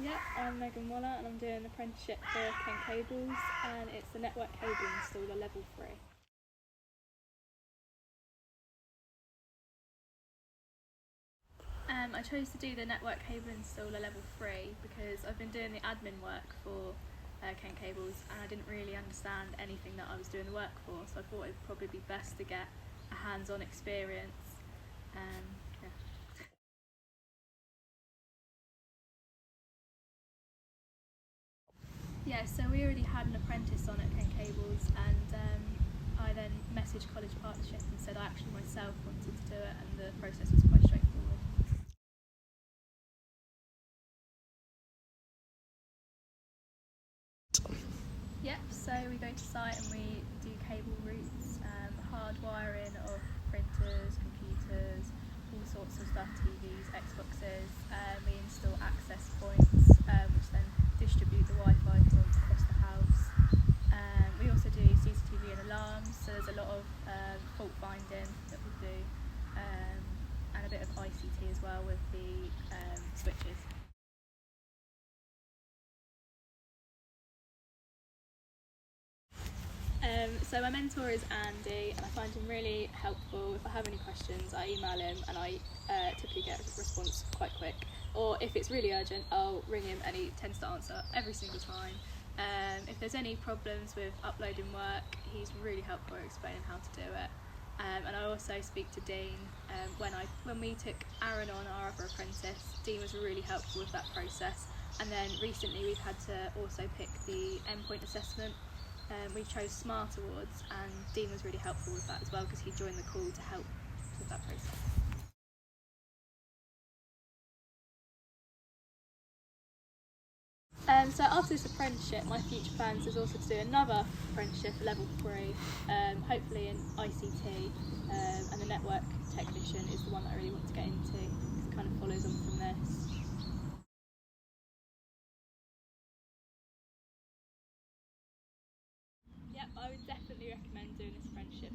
Yep, I'm Megan Waller and I'm doing an apprenticeship for Ken Cables, and it's the network cable installer level 3. I chose to do the network cable installer level 3 because I've been doing the admin work for Ken Cables and I didn't really understand anything that I was doing the work for, so I thought it would probably be best to get a hands-on experience. Yeah, so we already had an apprentice on at Ken Cables, and I then messaged College Partnership and said I actually myself wanted to do it, and the process was quite straightforward. Yep, so we go to site and we do cable routes, hard wiring of printers, computers, all sorts of stuff, TVs, Xboxes. We install access points, which then distribute the Wi-Fi across the house. We also do CCTV and alarms, so there's a lot of fault finding that we do, and a bit of ICT as well with the switches. So my mentor is Andy, and I find him really helpful. If I have any questions, I email him, and I typically get a response quite quick. Or if it's really urgent, I'll ring him, and he tends to answer every single time. If there's any problems with uploading work, he's really helpful at explaining how to do it. And I also speak to Dean. When we took Aaron on, our other apprentice, Dean was really helpful with that process. And then recently we've had to also pick the endpoint assessment. We chose Smart Awards, and Dean was really helpful with that as well because he joined the call to help with that process. So after this apprenticeship, my future plans is also to do another apprenticeship at level 3, hopefully in ICT, and the network technician is the one that I really want to get into because it kind of follows on from this. Yep, I would definitely recommend doing this apprenticeship.